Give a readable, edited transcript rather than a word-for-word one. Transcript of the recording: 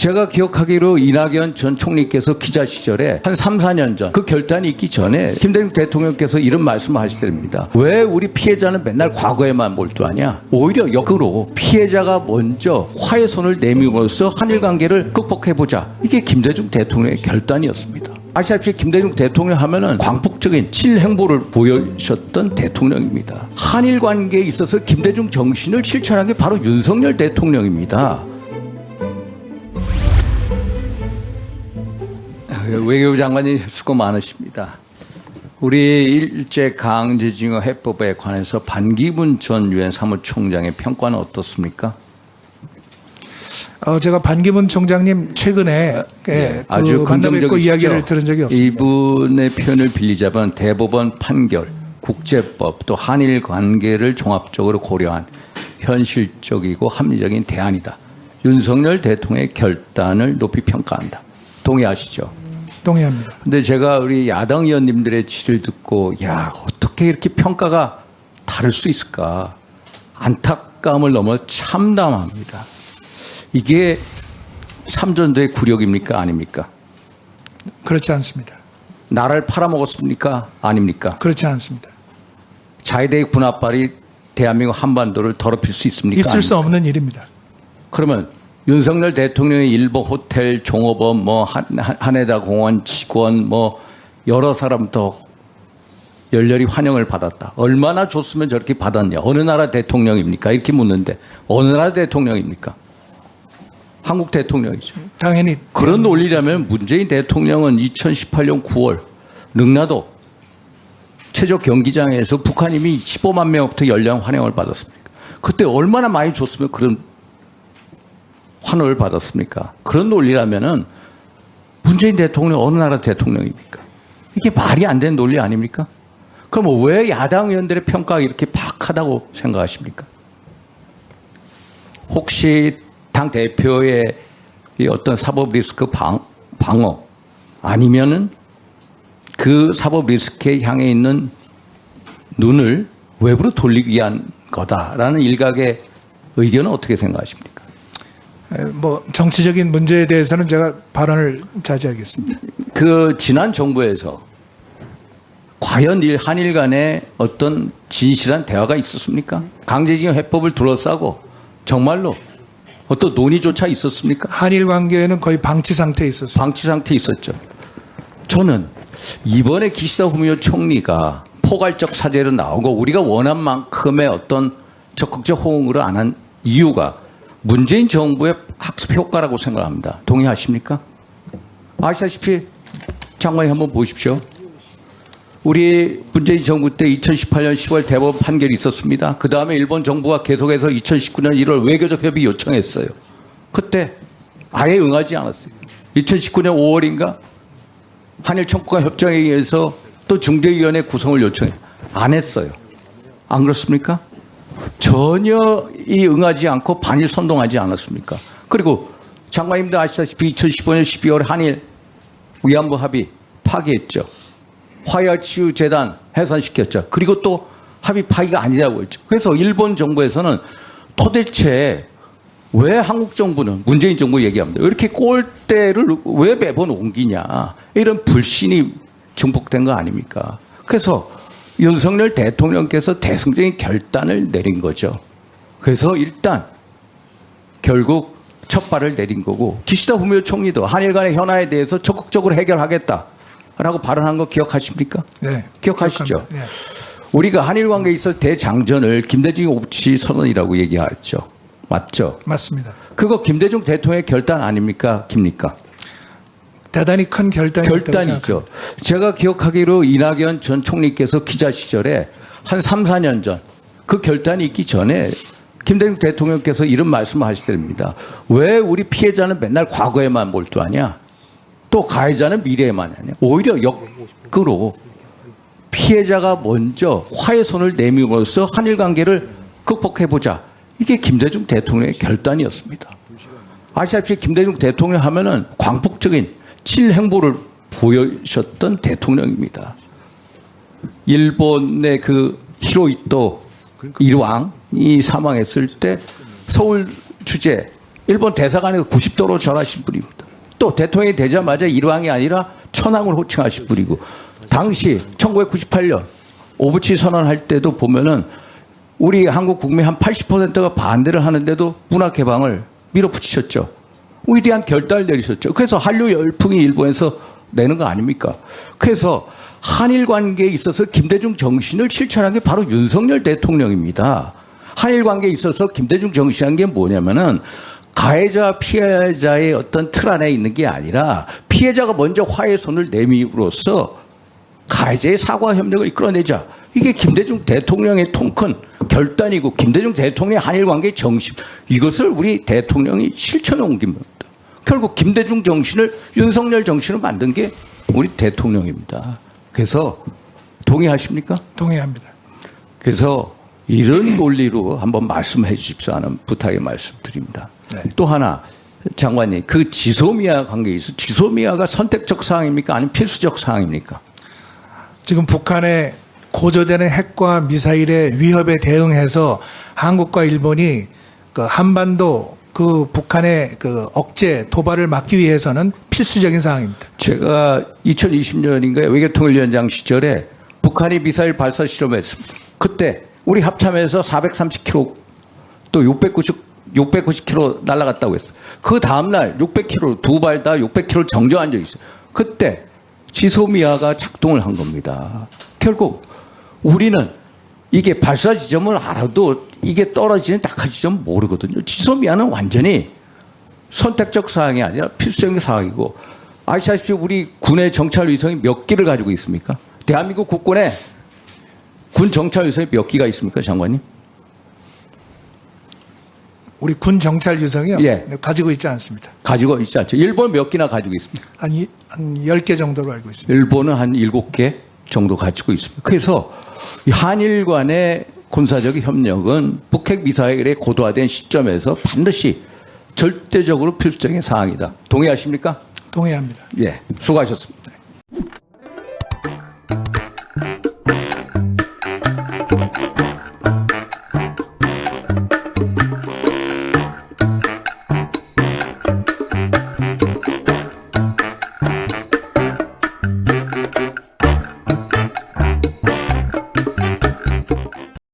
제가 기억하기로 이낙연 전 총리께서 기자 시절에 한 3, 4년 전 그 결단이 있기 전에 김대중 대통령께서 이런 말씀을 하시더랍니다. 왜 우리 피해자는 맨날 과거에만 몰두하냐? 오히려 역으로 피해자가 먼저 화해 손을 내밀므로써 한일 관계를 극복해보자. 이게 김대중 대통령의 결단이었습니다. 아시다시피 김대중 대통령 하면은 광폭적인 칠행보를 보여주셨던 대통령입니다. 한일 관계에 있어서 김대중 정신을 실천한 게 바로 윤석열 대통령입니다. 외교부 장관님 수고 많으십니다. 우리 일제 강제징용 해법에 관해서 반기문 전 유엔 사무총장의 평가는 어떻습니까? 제가 반기문 총장님 최근에 아주 만나 뵙고 긍정적이시죠. 이야기를 들은 적이 없습니다. 이분의 표현을 빌리자면 대법원 판결, 국제법 또 한일 관계를 종합적으로 고려한 현실적이고 합리적인 대안이다. 윤석열 대통령의 결단을 높이 평가한다. 동의하시죠? 동의합니다. 근데 제가 우리 야당 의원님들의 질을 듣고 야 어떻게 이렇게 평가가 다를 수 있을까 안타까움을 넘어 참담합니다. 이게 삼전도의 굴욕입니까 아닙니까? 그렇지 않습니다. 나라를 팔아먹었습니까 아닙니까? 그렇지 않습니다. 자위대의 군합발이 대한민국 한반도를 더럽힐 수 있습니까? 있을 수 아닙니까? 없는 일입니다. 그러면 윤석열 대통령의 일부 호텔 종업원, 한해다 공원 직원, 여러 사람부터 열렬히 환영을 받았다. 얼마나 줬으면 저렇게 받았냐? 어느 나라 대통령입니까? 이렇게 묻는데 어느 나라 대통령입니까? 한국 대통령이죠. 당연히 그런 논리라면 문재인 대통령은 2018년 9월 능라도 최저 경기장에서 북한인이 15만 명부터 열렬한 환영을 받았습니다. 그때 얼마나 많이 줬으면 그런 환호를 받았습니까? 그런 논리라면은 문재인 대통령 어느 나라 대통령입니까? 이게 말이 안 되는 논리 아닙니까? 그럼 왜 야당 의원들의 평가가 이렇게 박하다고 생각하십니까? 혹시 당 대표의 이 어떤 사법 리스크 방어 아니면은 그 사법 리스크에 향해 있는 눈을 외부로 돌리기 위한 거다라는 일각의 의견은 어떻게 생각하십니까? 정치적인 문제에 대해서는 제가 발언을 자제하겠습니다. 그 지난 정부에서 과연 한일 간에 어떤 진실한 대화가 있었습니까? 강제징용 해법을 둘러싸고 정말로 어떤 논의조차 있었습니까? 한일 관계는 거의 방치 상태에 있었습니다. 방치 상태에 있었죠. 저는 이번에 기시다 후미오 총리가 포괄적 사죄로 나오고 우리가 원한 만큼의 어떤 적극적 호응으로 안 한 이유가 문재인 정부의 학습 효과라고 생각합니다. 동의하십니까? 아시다시피 장관님 한번 보십시오. 우리 문재인 정부 때 2018년 10월 대법원 판결이 있었습니다. 그 다음에 일본 정부가 계속해서 2019년 1월 외교적 협의 요청했어요. 그때 아예 응하지 않았어요. 2019년 5월인가 한일 청구권 협정에 의해서 또 중재위원회 구성을 요청해요. 안 했어요. 안 그렇습니까? 전혀 응하지 않고 반일 선동하지 않았습니까? 그리고 장관님도 아시다시피 2015년 12월 한일 위안부 합의 파기했죠. 화해치유재단 해산시켰죠. 그리고 또 합의 파기가 아니라고 했죠. 그래서 일본 정부에서는 도대체 왜 한국 정부는 문재인 정부 얘기합니다. 이렇게 꼴대를 왜 매번 옮기냐. 이런 불신이 증폭된 거 아닙니까? 그래서 윤석열 대통령께서 대승적인 결단을 내린 거죠. 그래서 일단 결국 첫 발을 내린 거고 기시다 후미오 총리도 한일 간의 현안에 대해서 적극적으로 해결하겠다라고 발언한 거 기억하십니까? 네. 기억하시죠? 네. 우리가 한일 관계에 있어 대장전을 김대중 옥치 선언이라고 얘기했죠. 맞죠? 맞습니다. 그거 김대중 대통령의 결단 아닙니까? 깁니까? 대단히 큰 결단이죠. 제가 기억하기로 이낙연 전 총리께서 기자 시절에 한 3, 4년 전 그 결단이 있기 전에 김대중 대통령께서 이런 말씀을 하시더랍니다. 왜 우리 피해자는 맨날 과거에만 몰두하냐? 또 가해자는 미래에만 하냐? 오히려 역으로 피해자가 먼저 화해 손을 내밀므로써 한일 관계를 극복해보자. 이게 김대중 대통령의 결단이었습니다. 아시다시피 김대중 대통령 하면은 광폭적인 칠행보를 보여주셨던 대통령입니다. 일본의 그 히로히토 일왕이 사망했을 때 서울 주재 일본 대사관에서 90도로 절하신 분입니다. 또 대통령이 되자마자 일왕이 아니라 천황을 호칭하신 분이고, 당시 1998년 오부치 선언할 때도 보면은 우리 한국 국민 한 80%가 반대를 하는데도 문화 개방을 밀어붙이셨죠. 위대한 결단을 내리셨죠. 그래서 한류 열풍이 일본에서 내는 거 아닙니까? 그래서 한일 관계에 있어서 김대중 정신을 실천한 게 바로 윤석열 대통령입니다. 한일 관계에 있어서 김대중 정신한 게 뭐냐면은 가해자 피해자의 어떤 틀 안에 있는 게 아니라 피해자가 먼저 화해의 손을 내밀므로써 가해자의 사과 협력을 이끌어내자. 이게 김대중 대통령의 통큰 결단이고 김대중 대통령의 한일 관계의 정신, 이것을 우리 대통령이 실천해 옮긴 겁니다. 결국 김대중 정신을, 윤석열 정신을 만든 게 우리 대통령입니다. 그래서 동의하십니까? 동의합니다. 그래서 이런 논리로 한번 말씀해 주십시오 하는 부탁의 말씀드립니다. 네. 또 하나, 장관님, 그 지소미아 관계에 있어 지소미아가 선택적 사항입니까? 아니면 필수적 사항입니까? 지금 북한의 고조되는 핵과 미사일의 위협에 대응해서 한국과 일본이 그 한반도 그 북한의 그 억제 도발을 막기 위해서는 필수적인 사항입니다. 제가 2020년인가요? 외교통일위원장 시절에 북한이 미사일 발사 실험했습니다. 그때 우리 합참에서 430km 또 690km 날아갔다고 했어요. 그 다음날 600km, 두 발 다 600km 정정한 적이 있어요. 그때 지소미아가 작동을 한 겁니다. 결국 우리는 이게 발사 지점을 알아도 이게 떨어지는 낙하 지점 모르거든요. 지소미아는 완전히 선택적 사항이 아니라 필수적인 사항이고, 아시다시피 우리 군의 정찰 위성이 몇 기를 가지고 있습니까? 대한민국 국군에 군 정찰 위성이 몇 기가 있습니까, 장관님? 우리 군 정찰 유성이요? 예. 가지고 있지 않습니다. 가지고 있지 않죠. 일본은 몇 기나 가지고 있습니까? 한 10개 정도로 알고 있습니다. 일본은 한 7개 정도 가지고 있습니다. 그래서 이 한일 간의 군사적 협력은 북핵 미사일의 고도화된 시점에서 반드시 절대적으로 필수적인 사항이다. 동의하십니까? 동의합니다. 예, 수고하셨습니다.